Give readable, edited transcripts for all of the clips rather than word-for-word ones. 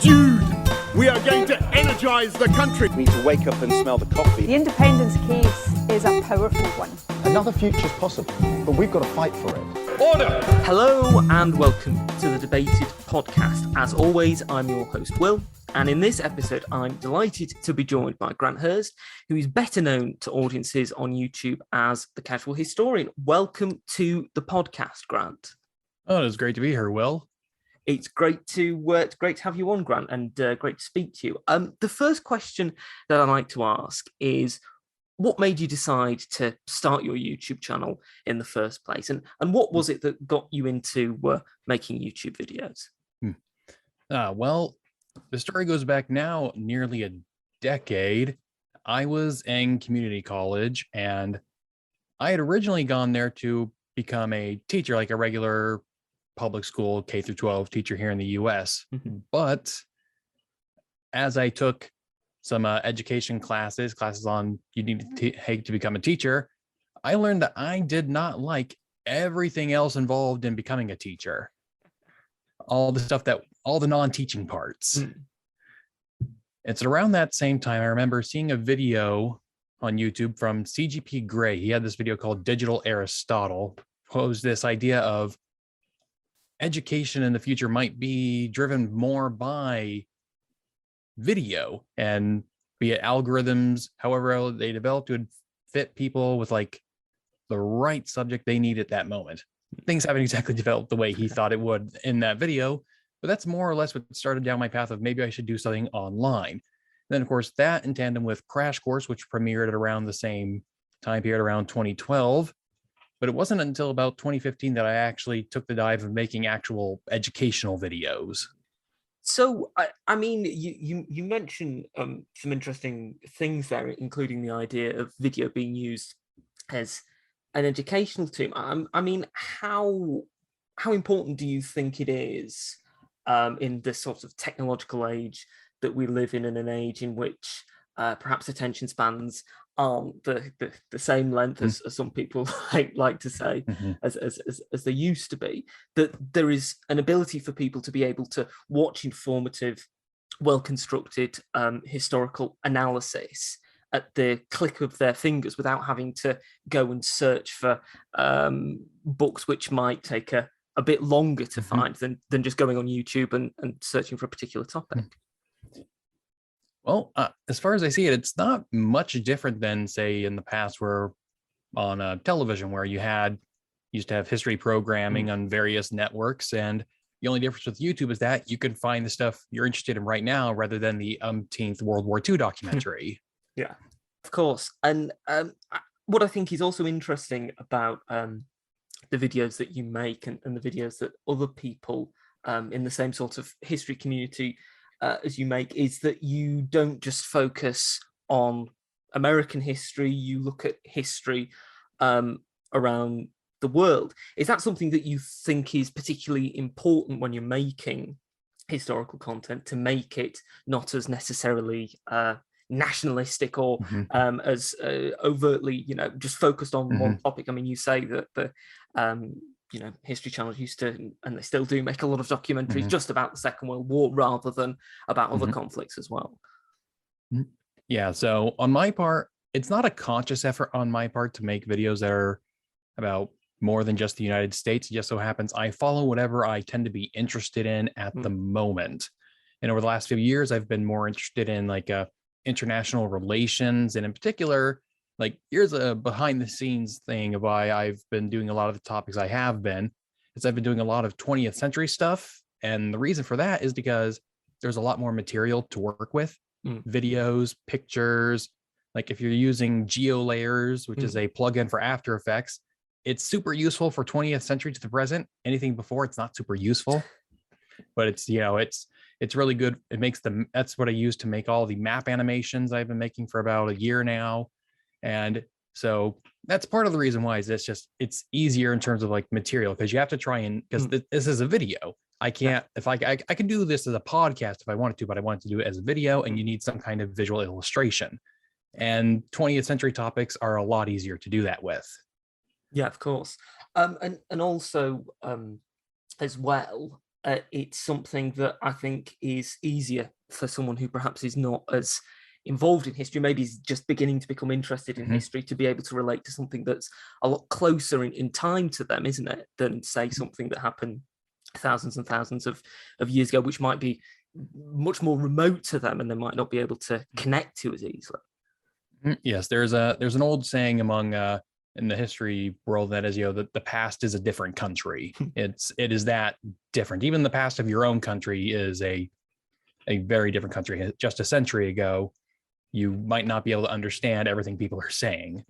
Dude, we are going to energize the country. We need to wake up and smell the coffee. The independence case is a powerful one. Another future's possible, but we've got to fight for it. Order! Hello and welcome to the Debated podcast. As always, I'm your host, Will, and in this episode, I'm delighted to be joined by Grant Hurst, who is better known to audiences on YouTube as the Casual Historian. Welcome to the podcast, Grant. Oh, it was great to be here, Will. It's great to have you on, Grant, and great to speak to you. The first question that I like to ask is, what made you decide to start your YouTube channel in the first place? And what was it that got you into making YouTube videos? Well, the story goes back now nearly a decade. I was in community college, and I had originally gone there to become a teacher, like a regular public school K through 12 teacher here in the US. Mm-hmm. But as I took some education classes on you need to take to become a teacher, I learned that I did not like everything else involved in becoming a teacher. All the non-teaching parts. It's around that same time I remember seeing a video on YouTube from CGP Grey. He had this video called Digital Aristotle, posed this idea of education in the future might be driven more by video, and be it algorithms, however they develop to fit people with like the right subject they need at that moment. Things haven't exactly developed the way he thought it would in that video, but that's more or less what started down my path of maybe I should do something online. And then, of course, that in tandem with Crash Course, which premiered at around the same time period, around 2012. But it wasn't until about 2015 that I actually took the dive of making actual educational videos. So, I mean, you mentioned some interesting things there, including the idea of video being used as an educational tool. I mean, how important do you think it is in this sort of technological age that we live in an age in which perhaps attention spans aren't the same length as some people like to say, as they used to be, that there is an ability for people to be able to watch informative, well-constructed historical analysis at the click of their fingers without having to go and search for books which might take a bit longer to find than just going on YouTube and searching for a particular topic? Well, as far as I see it, it's not much different than, say, in the past where on television, where used to have history programming on various networks. And the only difference with YouTube is that you can find the stuff you're interested in right now rather than the umpteenth World War II documentary. Yeah, of course. And what I think is also interesting about the videos that you make and the videos that other people in the same sort of history community as you make is that you don't just focus on American history, you look at history around the world. Is that something that you think is particularly important when you're making historical content, to make it not as necessarily nationalistic or as overtly, just focused on one topic? I mean, you say that the History Channel used to, and they still do, make a lot of documentaries just about the Second World War rather than about other conflicts as well. Yeah, so on my part, it's not a conscious effort on my part to make videos that are about more than just the United States. It just so happens I follow whatever I tend to be interested in at the moment. And over the last few years, I've been more interested in like international relations, and in particular, like, here's a behind the scenes thing of why I've been doing a lot of the topics I have been, is I've been doing a lot of 20th century stuff. And the reason for that is because there's a lot more material to work with, videos, pictures. Like if you're using GeoLayers, which is a plugin for After Effects, it's super useful for 20th century to the present. Anything before, it's not super useful, but it's really good. That's what I use to make all the map animations I've been making for about a year now. And so that's part of the reason why it's easier in terms of like material, because you have to try and, because this is a video. I can't, if I can do this as a podcast if I wanted to, but I wanted to do it as a video, and you need some kind of visual illustration. And 20th century topics are a lot easier to do that with. Yeah, of course. And also as well, it's something that I think is easier for someone who perhaps is not as involved in history, maybe is just beginning to become interested in history, to be able to relate to something that's a lot closer in time to them, isn't it, than say something that happened thousands and thousands of years ago, which might be much more remote to them and they might not be able to connect to as easily. Yes, there's an old saying among in the history world that is, that the past is a different country. it is that different. Even the past of your own country is a very different country. Just a century ago, you might not be able to understand everything people are saying.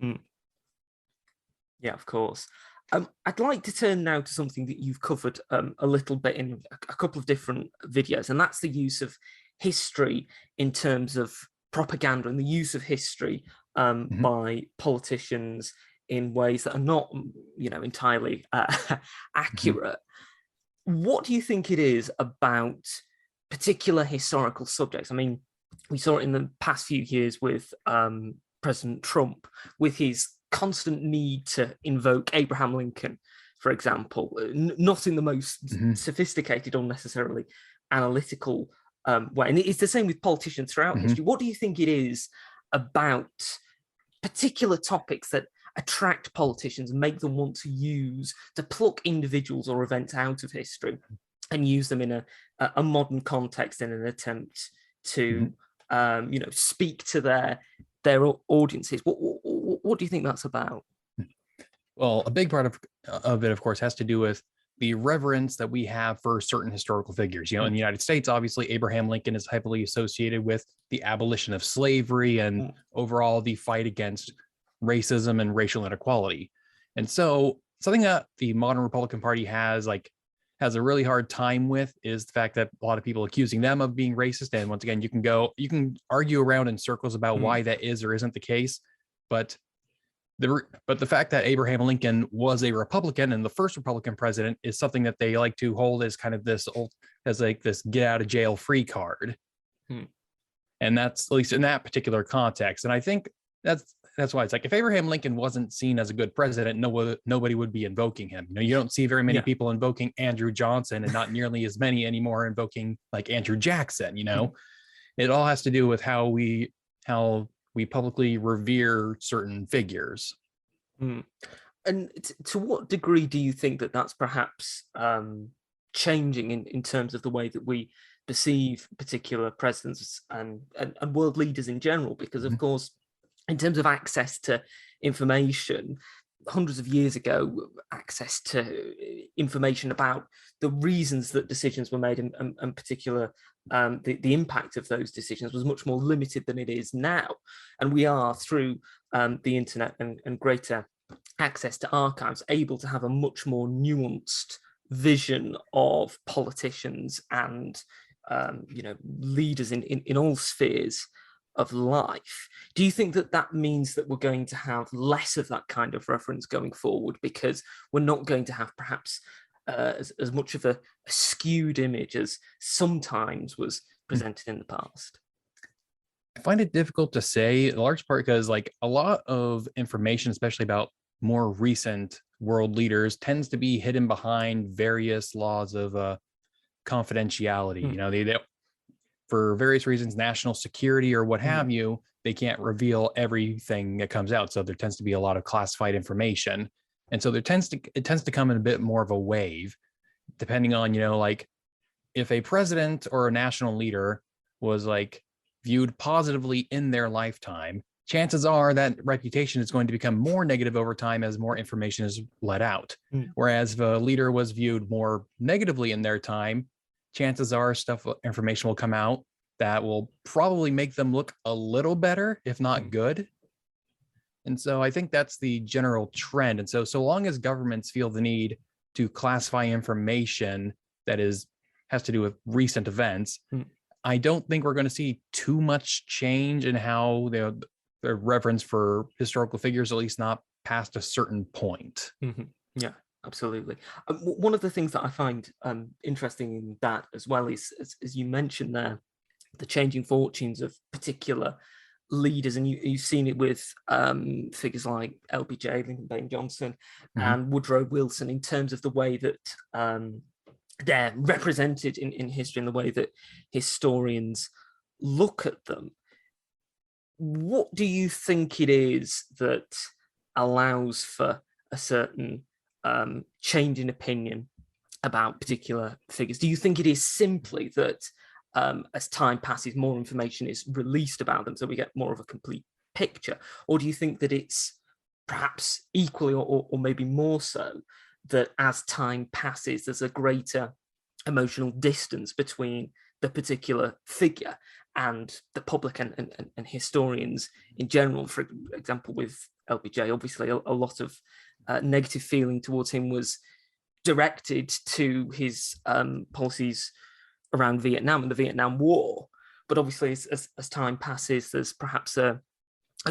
Yeah, of course. I'd like to turn now to something that you've covered a little bit in a couple of different videos, and that's the use of history in terms of propaganda and the use of history by politicians in ways that are not, entirely accurate. What do you think it is about particular historical subjects? I mean, we saw it in the past few years with President Trump, with his constant need to invoke Abraham Lincoln, for example, not in the most sophisticated or necessarily analytical way. And it's the same with politicians throughout history. What do you think it is about particular topics that attract politicians and make them want to pluck individuals or events out of history and use them in a modern context in an attempt to speak to their audiences? What do you think that's about? Well, a big part of it, of course, has to do with the reverence that we have for certain historical figures. In the United States, obviously, Abraham Lincoln is heavily associated with the abolition of slavery and overall the fight against racism and racial inequality. And so something that the modern Republican Party has a really hard time with is the fact that a lot of people accusing them of being racist. And once again, you can argue around in circles about why that is or isn't the case. But the fact that Abraham Lincoln was a Republican and the first Republican president is something that they like to hold as kind of this get out of jail free card. And that's, at least in that particular context. And I think that's why it's like, if Abraham Lincoln wasn't seen as a good president, nobody would be invoking him. You don't see very many people invoking Andrew Johnson, and not nearly as many anymore invoking like Andrew Jackson. It all has to do with how we publicly revere certain figures. And to what degree do you think that that's perhaps changing in terms of the way that we perceive particular presidents and world leaders in general? Because of course, in terms of access to information, hundreds of years ago, access to information about the reasons that decisions were made and particular the impact of those decisions was much more limited than it is now. And we are, through the internet and greater access to archives, able to have a much more nuanced vision of politicians and leaders in all spheres of life. Do you think that means that we're going to have less of that kind of reference going forward, because we're not going to have perhaps as much of a skewed image as sometimes was presented in the past? I find it difficult to say, in large part because a lot of information, especially about more recent world leaders, tends to be hidden behind various laws of confidentiality. They for various reasons, national security or what have you, they can't reveal everything that comes out. So there tends to be a lot of classified information. And so it tends to come in a bit more of a wave, depending on, if a president or a national leader was viewed positively in their lifetime, chances are that reputation is going to become more negative over time as more information is let out. Whereas if a leader was viewed more negatively in their time, chances are information will come out that will probably make them look a little better, if not good. And so I think that's the general trend. And so long as governments feel the need to classify information that has to do with recent events, I don't think we're going to see too much change in how their reverence for historical figures, at least not past a certain point. Yeah. Absolutely. One of the things that I find interesting in that as well is, as you mentioned there, the changing fortunes of particular leaders, and you've seen it with figures like LBJ, Lyndon Baines Johnson, and Woodrow Wilson, in terms of the way that they're represented in history in the way that historians look at them. What do you think it is that allows for a certain change in opinion about particular figures? Do you think it is simply that as time passes, more information is released about them, so we get more of a complete picture? Or do you think that it's perhaps equally or maybe more so that as time passes, there's a greater emotional distance between the particular figure and the public and historians in general? For example, with LBJ, obviously a lot of negative feeling towards him was directed to his policies around Vietnam and the Vietnam War. But obviously, as time passes, there's perhaps a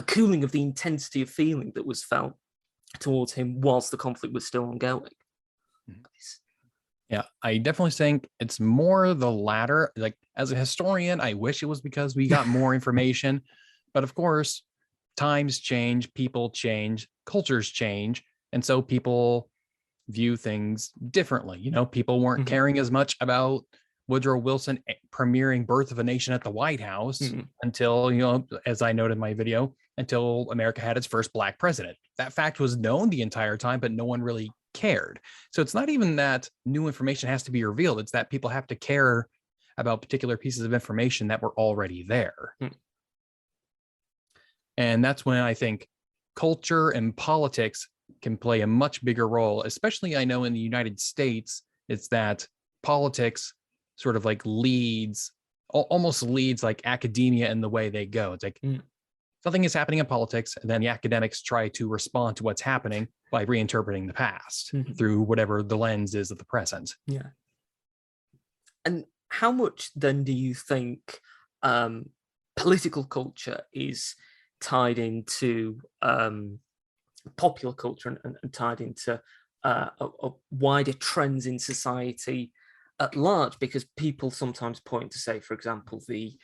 cooling of the intensity of feeling that was felt towards him whilst the conflict was still ongoing. Yeah, I definitely think it's more the latter. Like, as a historian, I wish it was because we got more information. But of course, times change, people change, cultures change. And so people view things differently. You know, people weren't caring as much about Woodrow Wilson premiering Birth of a Nation at the White House until, you know, as I noted in my video, until America had its first Black president. That fact was known the entire time, but no one really cared. So it's not even that new information has to be revealed. It's that people have to care about particular pieces of information that were already there. And that's when I think culture and politics can play a much bigger role, especially I know in the United States, it's that politics sort of like almost leads like academia in the way they go. It's like something is happening in politics, and then the academics try to respond to what's happening by reinterpreting the past through whatever the lens is of the present. Yeah. And how much then do you think political culture is tied into popular culture and tied into a wider trends in society at large? Because people sometimes point to, say, for example, the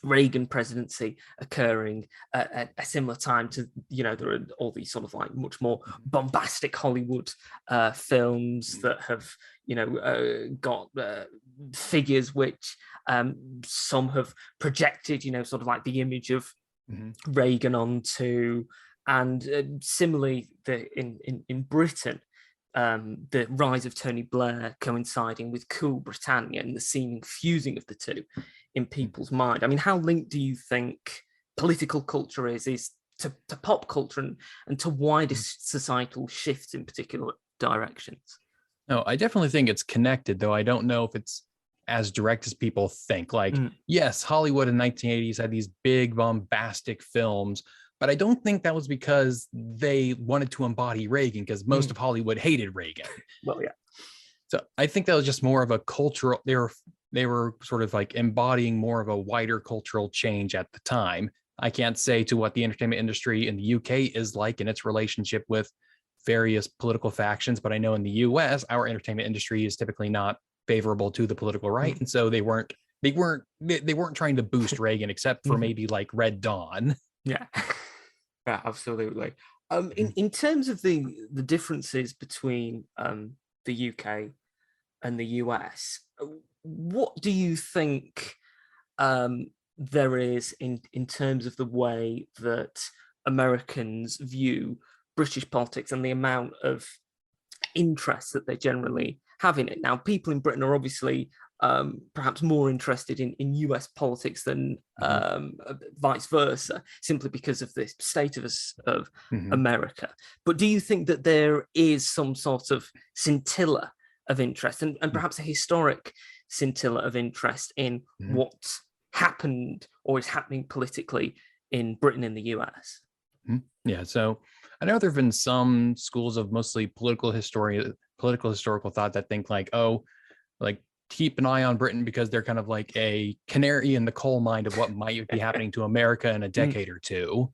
Reagan presidency occurring at a similar time to, you know, there are all these sort of like much more bombastic Hollywood films that have, you know, got figures which some have projected, you know, sort of like the image of Reagan onto. And similarly, in Britain, the rise of Tony Blair coinciding with Cool Britannia and the seeming fusing of the two in people's mind. I mean, how linked do you think political culture is to pop culture and to wider societal shifts in particular directions? No, I definitely think it's connected, though I don't know if it's as direct as people think. Like, yes, Hollywood in the 1980s had these big bombastic films, but I don't think that was because they wanted to embody Reagan, because most of Hollywood hated Reagan. Well, yeah. So I think that was just more of a cultural, they were sort of like embodying more of a wider cultural change at the time. I can't say to what the entertainment industry in the UK is like in its relationship with various political factions, but I know in the US, our entertainment industry is typically not favorable to the political right. And so they weren't trying to boost Reagan, except for maybe like Red Dawn. Yeah. Yeah, absolutely. In terms of the differences between the UK and the US, what do you think there is in terms of the way that Americans view British politics and the amount of interest that they generally have in it? Now, people in Britain are obviously perhaps more interested in US politics than vice versa, simply because of the status of America. But do you think that there is some sort of scintilla of interest and perhaps a historic scintilla of interest in what happened or is happening politically in Britain and the US? Yeah, so I know there have been some schools of mostly political historical thought that think like, oh, like keep an eye on Britain because they're kind of like a canary in the coal mine of what might be happening to America in a decade or two.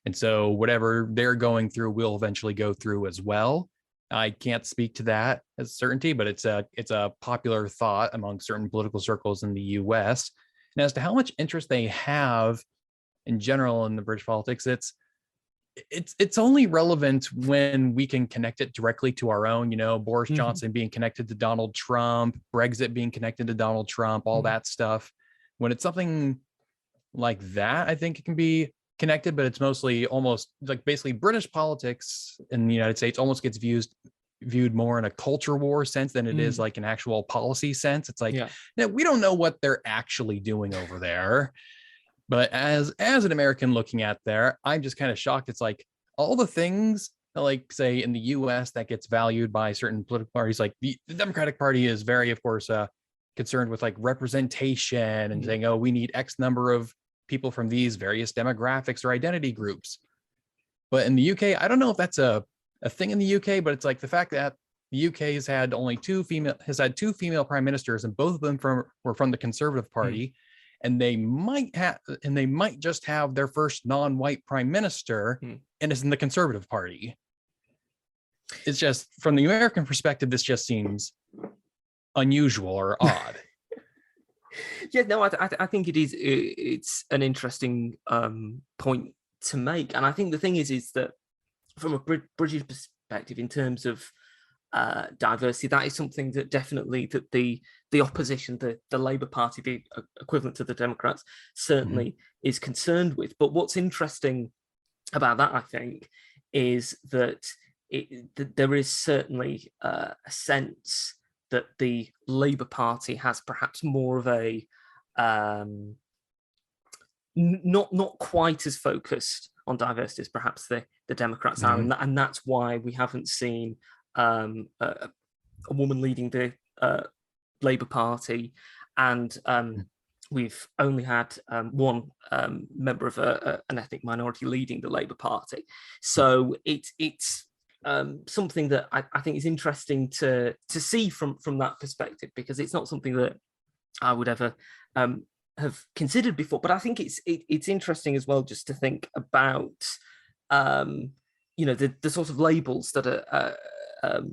And so whatever they're going through will eventually go through as well. I can't speak to that as certainty, but it's a popular thought among certain political circles in the US. And as to how much interest they have in general in the British politics, it's only relevant when we can connect it directly to our own, Boris Johnson being connected to Donald Trump, Brexit being connected to Donald Trump, all that stuff. When it's something like that, I think it can be connected, but it's mostly almost like basically British politics in the United States almost gets viewed more in a culture war sense than it is like an actual policy sense. It's like, we don't know what they're actually doing over there. But as an American looking at there, I'm just kind of shocked. It's like all the things that, like, say in the US that gets valued by certain political parties, like the Democratic Party is very, of course, concerned with like representation and saying, oh, we need X number of people from these various demographics or identity groups. But in the UK, I don't know if that's a thing in the UK, but it's like the fact that the UK has had two female prime ministers, and both of them were from the Conservative Party. And they might just have their first non-white prime minister, and it's in the Conservative Party. It's just, from the American perspective, this just seems unusual or odd. Yeah, no, I think it is. It's an interesting point to make, and I think the thing is that from a British perspective, in terms of diversity, that is something that definitely that the opposition, the Labour Party, the equivalent to the Democrats, certainly is concerned with. But what's interesting about that, I think, is that there is certainly a sense that the Labour Party has perhaps more of a not quite as focused on diversity as perhaps the Democrats are, and that's why we haven't seen a woman leading the Labour Party, and we've only had one member of an ethnic minority leading the Labour Party. So it's something that I think is interesting to see from that perspective, because it's not something that I would ever have considered before. But I think it's interesting as well just to think about the sort of labels that are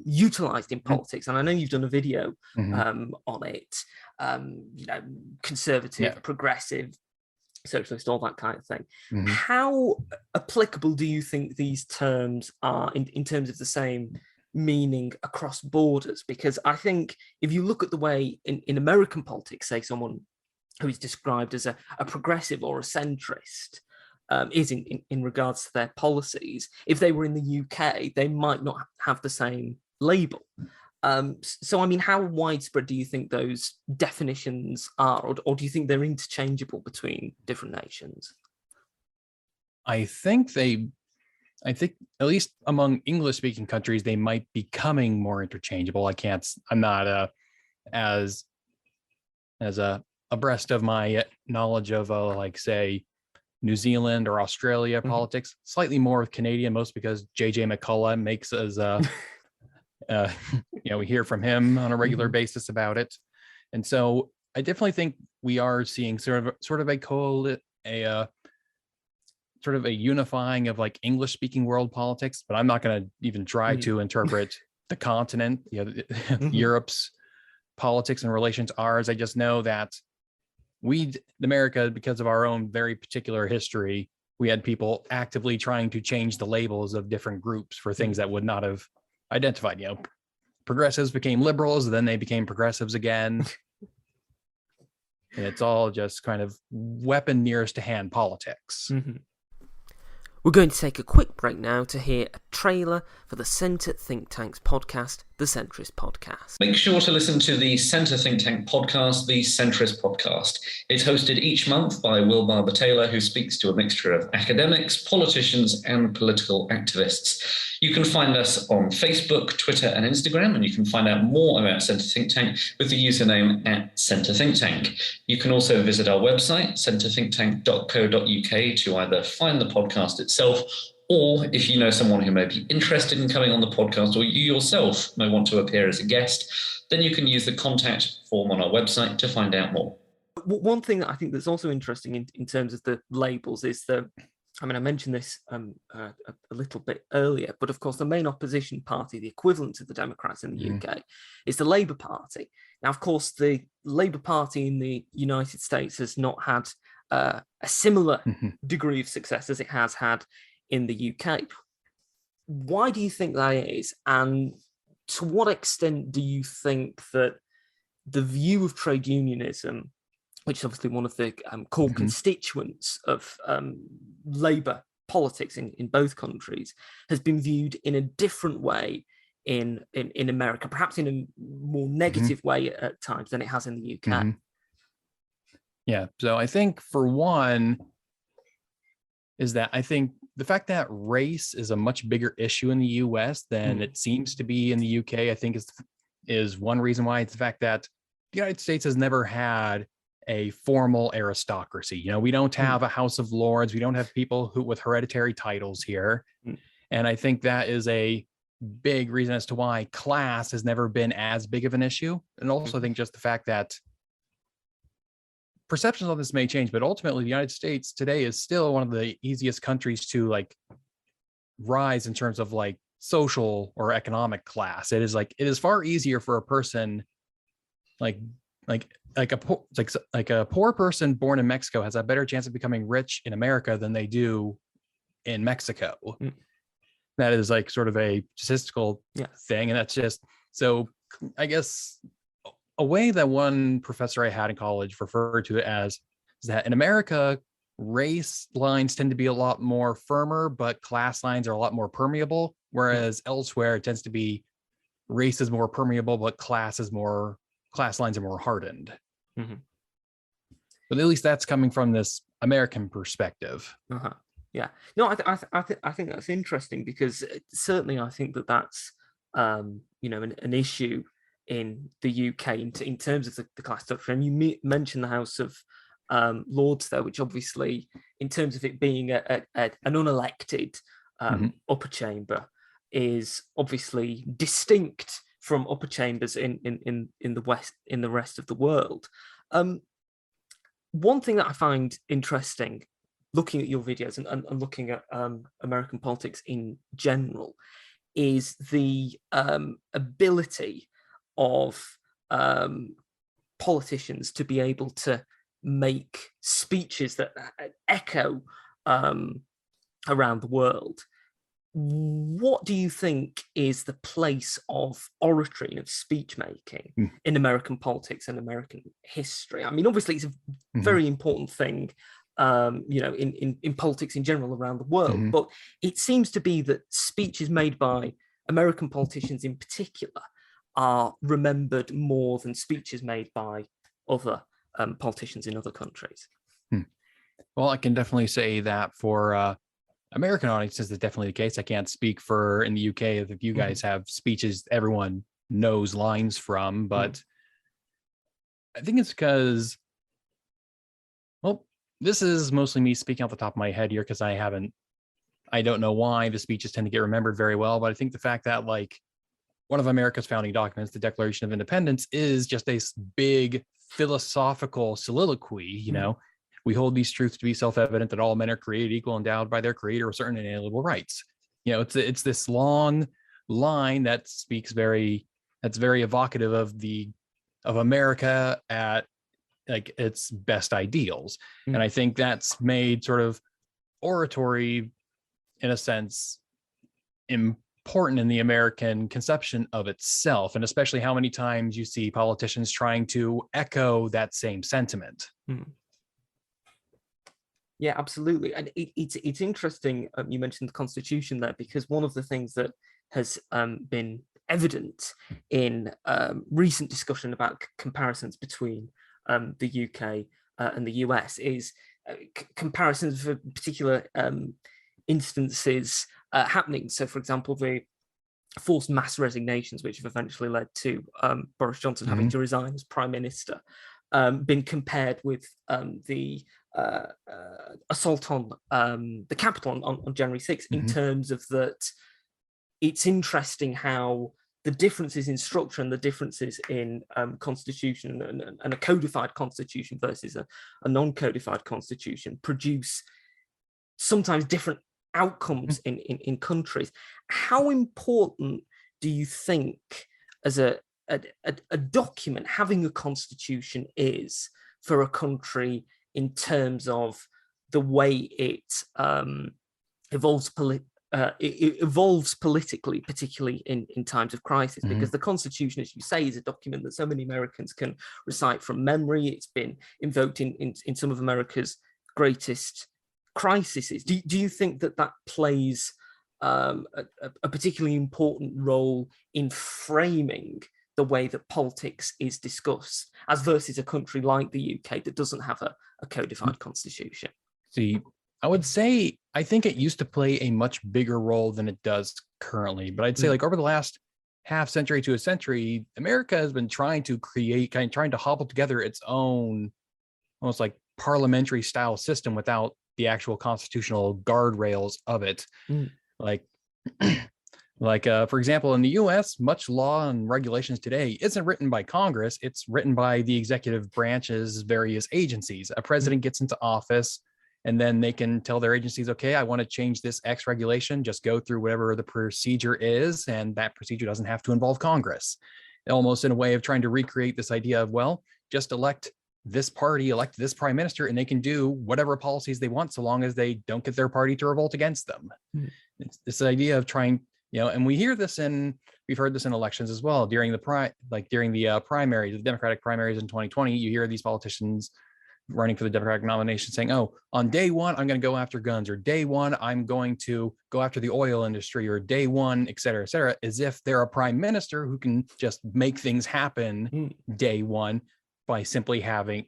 utilized in politics. And I know you've done a video on it, conservative, progressive, socialist, all that kind of thing. How applicable do you think these terms are in terms of the same meaning across borders? Because I think if you look at the way in American politics, say someone who is described as a progressive or a centrist is in regards to their policies, if they were in the UK, they might not have the same label. So, I mean, how widespread do you think those definitions are, or do you think they're interchangeable between different nations? I think at least among English-speaking countries, they might be becoming more interchangeable. I'm not as abreast of my knowledge of like, say, New Zealand or Australia politics, slightly more Canadian, most because JJ McCullough makes us we hear from him on a regular basis about it. And so I definitely think we are seeing sort of a unifying of like English speaking world politics, but I'm not going to even try to interpret the continent, Europe's politics in relation to ours. I just know that America, because of our own very particular history, we had people actively trying to change the labels of different groups for things that would not have identified. Progressives became liberals, then they became progressives again. And it's all just kind of weapon nearest to hand politics. We're going to take a quick break now to hear a trailer for the Centre Think Tank's podcast, The Centrist Podcast. Make sure to listen to the Centre Think Tank podcast, The Centrist Podcast. It's hosted each month by Will Barber-Taylor, who speaks to a mixture of academics, politicians, and political activists. You can find us on Facebook, Twitter, and Instagram, and you can find out more about Centre Think Tank with the username @Centre Think Tank. You can also visit our website, centrethinktank.co.uk, to either find the podcast itself, or if you know someone who may be interested in coming on the podcast, or you yourself may want to appear as a guest, then you can use the contact form on our website to find out more. One thing that I think that's also interesting in terms of the labels is I mentioned this a little bit earlier, but of course the main opposition party, the equivalent to the Democrats in the UK, is the Labour Party. Now, of course, the Labour Party in the United States has not had a similar degree of success as it has had in the UK. Why do you think that is? And to what extent do you think that the view of trade unionism, which is obviously one of the core constituents of Labour politics in both countries, has been viewed in a different way in America, perhaps in a more negative way at times than it has in the UK? Yeah, so I think for one is that I think the fact that race is a much bigger issue in the US than it seems to be in the UK, I think is one reason why. It's the fact that the United States has never had a formal aristocracy. You know, we don't have a House of Lords. We don't have people who with hereditary titles here. And I think that is a big reason as to why class has never been as big of an issue. And also I think just the fact that perceptions on this may change, but ultimately the United States today is still one of the easiest countries to like rise in terms of like social or economic class. It is far easier for a person like a poor person born in Mexico has a better chance of becoming rich in America than they do in Mexico. That is like sort of a statistical thing. And that's just, so I guess a way that one professor I had in college referred to it as is that in America, race lines tend to be a lot more firmer, but class lines are a lot more permeable. Whereas elsewhere, it tends to be race is more permeable, but class lines are more hardened. But at least that's coming from this American perspective. Yeah, no, I think that's interesting, because certainly I think that that's you know, an issue in the UK in terms of the class structure. And you mentioned the House of Lords there, which obviously, in terms of it being an unelected upper chamber, is obviously distinct from upper chambers in the West, in the rest of the world. One thing that I find interesting, looking at your videos and looking at American politics in general, is the ability of politicians to be able to make speeches that echo around the world. What do you think is the place of oratory and of speech making in American politics and American history? I mean, obviously, it's a very important thing, you know, in politics in general around the world. But it seems to be that speeches made by American politicians in particular are remembered more than speeches made by other politicians in other countries. Well, I can definitely say that for American audiences, that's definitely the case. I can't speak for in the UK if you guys have speeches everyone knows lines from, but I think it's because, well, this is mostly me speaking off the top of my head here, because I don't know why the speeches tend to get remembered very well, but I think the fact that like one of America's founding documents, the Declaration of Independence, is just a big philosophical soliloquy. You know, we hold these truths to be self-evident that all men are created equal, endowed by their creator with certain inalienable rights. You know, it's this long line that that's very evocative of America at like its best ideals. And I think that's made sort of oratory, in a sense, important in the American conception of itself, and especially how many times you see politicians trying to echo that same sentiment. Yeah, absolutely. And it's interesting, you mentioned the Constitution there, because one of the things that has been evident in recent discussion about comparisons between the UK and the US is comparisons for particular instances happening. So, for example, the forced mass resignations, which have eventually led to Boris Johnson having to resign as Prime Minister, been compared with the assault on the Capitol on January 6th, in terms of that. It's interesting how the differences in structure and the differences in constitution and a codified constitution versus a non-codified constitution produce sometimes different outcomes in countries. How important do you think, as a document, having a constitution is for a country in terms of the way it it evolves politically, particularly in times of crisis, because the Constitution, as you say, is a document that so many Americans can recite from memory. It's been invoked in some of America's greatest crises. Do you think that plays a particularly important role in framing the way that politics is discussed, as versus a country like the UK that doesn't have a codified constitution? See, I would say I think it used to play a much bigger role than it does currently. But I'd say like over the last half century to a century, America has been trying to trying to hobble together its own almost like parliamentary style system without the actual constitutional guardrails of it. Like, for example, in the US, much law and regulations today isn't written by Congress. It's written by the executive branch's various agencies. A president gets into office, and then they can tell their agencies, okay, I want to change this X regulation, just go through whatever the procedure is, and that procedure doesn't have to involve Congress. Almost in a way of trying to recreate this idea of, well, just elect this party, elect this prime minister, and they can do whatever policies they want so long as they don't get their party to revolt against them. It's this idea of trying, and we've heard this in elections as well. During the primaries, the Democratic primaries in 2020, you hear these politicians running for the Democratic nomination saying, oh, on day one, I'm going to go after guns, or day one, I'm going to go after the oil industry, or day one, et cetera, as if they're a prime minister who can just make things happen day one by simply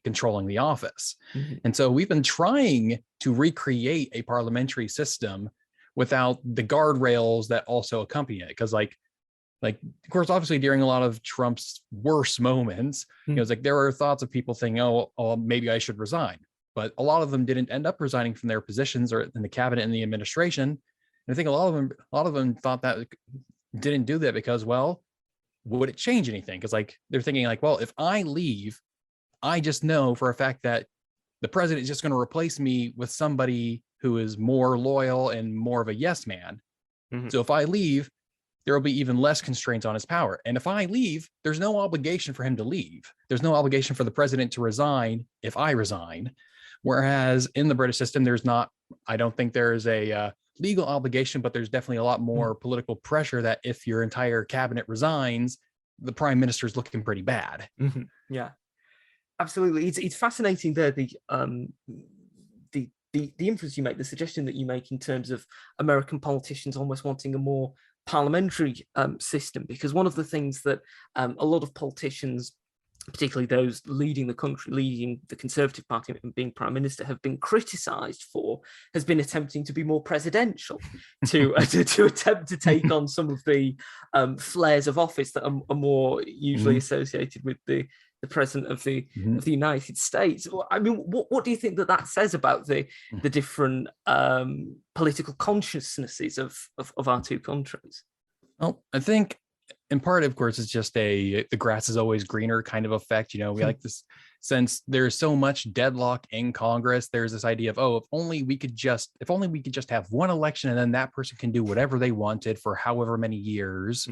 controlling the office. And so we've been trying to recreate a parliamentary system without the guardrails that also accompany it. Because like, of course, obviously during a lot of Trump's worst moments, it's like there were thoughts of people thinking, oh, maybe I should resign. But a lot of them didn't end up resigning from their positions or in the cabinet and the administration. And I think a lot of them thought that didn't do that because, well, would it change anything? Because like they're thinking like, well, if I leave, I just know for a fact that the president is just going to replace me with somebody who is more loyal and more of a yes man. So if I leave, there will be even less constraints on his power. And if I leave, there's no obligation for him to leave. There's no obligation for the president to resign if I resign. Whereas in the British system, I don't think there's a legal obligation, but there's definitely a lot more political pressure that if your entire cabinet resigns, the prime minister is looking pretty bad. Yeah, absolutely. It's fascinating there, the inference you make, the suggestion that you make in terms of American politicians almost wanting a more parliamentary system, because one of the things that a lot of politicians, particularly those leading the country, leading the Conservative Party and being prime minister, have been criticised for, has been attempting to be more presidential, to attempt to take on some of the flares of office that are more usually associated with the president of the United States. I mean, what do you think that says about the different political consciousnesses of our two countries? Well, I think in part, of course, it's just the grass is always greener kind of effect. We like this, since there's so much deadlock in Congress, there's this idea of, oh, if only we could just have one election and then that person can do whatever they wanted for however many years,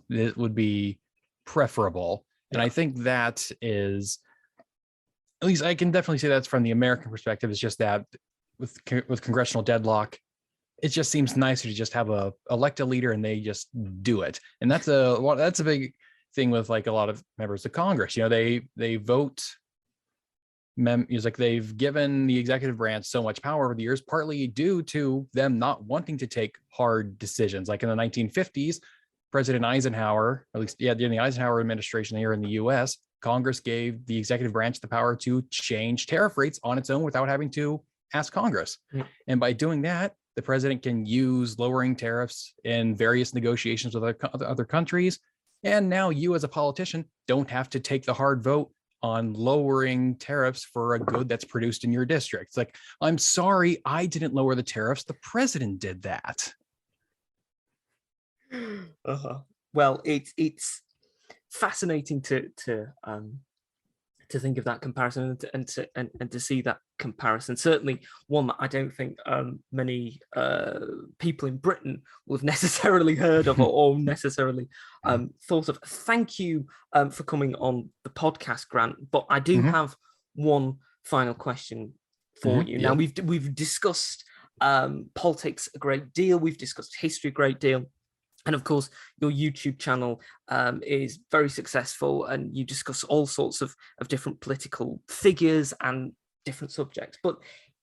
it would be preferable. And I think that is, at least I can definitely say that's from the American perspective. It's just that with congressional deadlock, it just seems nicer to just have elect a leader and they just do it. And that's a big thing with like a lot of members of Congress. They vote. It's like they've given the executive branch so much power over the years, partly due to them not wanting to take hard decisions. Like in the 1950s. President Eisenhower, at least, during the Eisenhower administration here in the US, Congress gave the executive branch the power to change tariff rates on its own without having to ask Congress. And by doing that, the president can use lowering tariffs in various negotiations with other countries. And now you as a politician don't have to take the hard vote on lowering tariffs for a good that's produced in your district. It's like, I'm sorry, I didn't lower the tariffs. The president did that. Well, it's fascinating to think of that comparison and to see that comparison. Certainly, one that I don't think many people in Britain will have necessarily heard of or necessarily thought of. Thank you for coming on the podcast, Grant. But I do have one final question for you. Now we've discussed politics a great deal. We've discussed history a great deal. And of course, your YouTube channel is very successful, and you discuss all sorts of different political figures and different subjects. But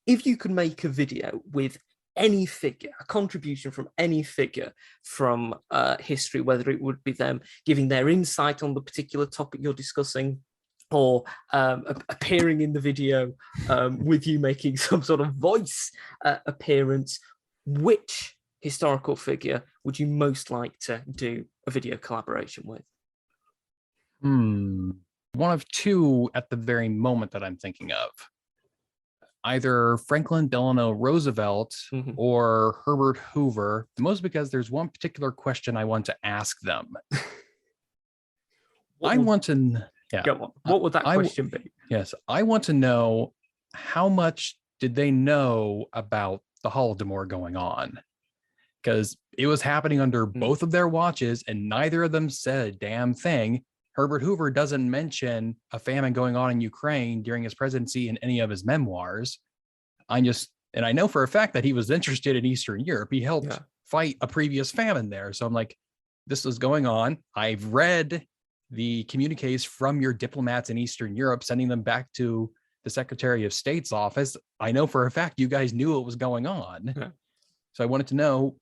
if you could make a video with any figure, a contribution from any figure from history, whether it would be them giving their insight on the particular topic you're discussing, or appearing in the video with you making some sort of voice appearance, which historical figure would you most like to do a video collaboration with? One of two at the very moment that I'm thinking of. Either Franklin Delano Roosevelt or Herbert Hoover, most because there's one particular question I want to ask them. Go on. What would that question be? Yes, I want to know, how much did they know about the Holodomor going on? Because it was happening under both of their watches, and neither of them said a damn thing. Herbert Hoover doesn't mention a famine going on in Ukraine during his presidency in any of his memoirs. And I know for a fact that he was interested in Eastern Europe. He helped fight a previous famine there. So I'm like, this is going on. I've read the communiques from your diplomats in Eastern Europe, sending them back to the Secretary of State's office. I know for a fact you guys knew what was going on. Yeah. So I wanted to know,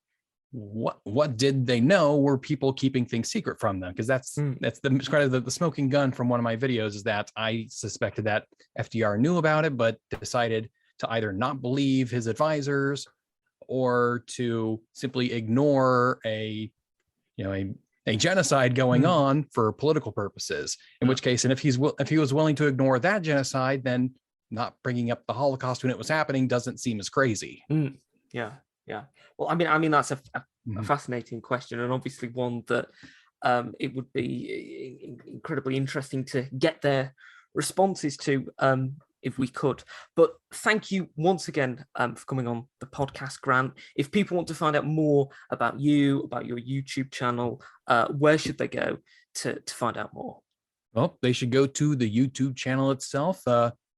what did they know? Were people keeping things secret from them? Because that's the smoking gun from one of my videos, is that I suspected that FDR knew about it, but decided to either not believe his advisors or to simply ignore a genocide going on for political purposes. In which case, and if he was willing to ignore that genocide, then not bringing up the Holocaust when it was happening doesn't seem as crazy. Yeah. Well, I mean that's a fascinating question, and obviously one that it would be incredibly interesting to get their responses to if we could. But thank you once again for coming on the podcast, Grant. If people want to find out more about you, about your YouTube channel, where should they go to find out more? Well, they should go to the YouTube channel itself,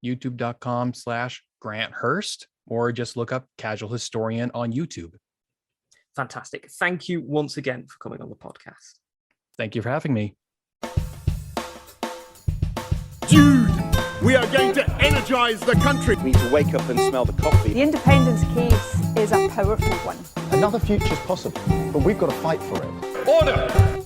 youtube.com/Grant Hurst, or just look up Casual Historian on YouTube. Fantastic. Thank you once again for coming on the podcast. Thank you for having me. Dude, we are going to energize the country. We need to wake up and smell the coffee. The independence case is a powerful one. Another future's possible, but we've got to fight for it. Order!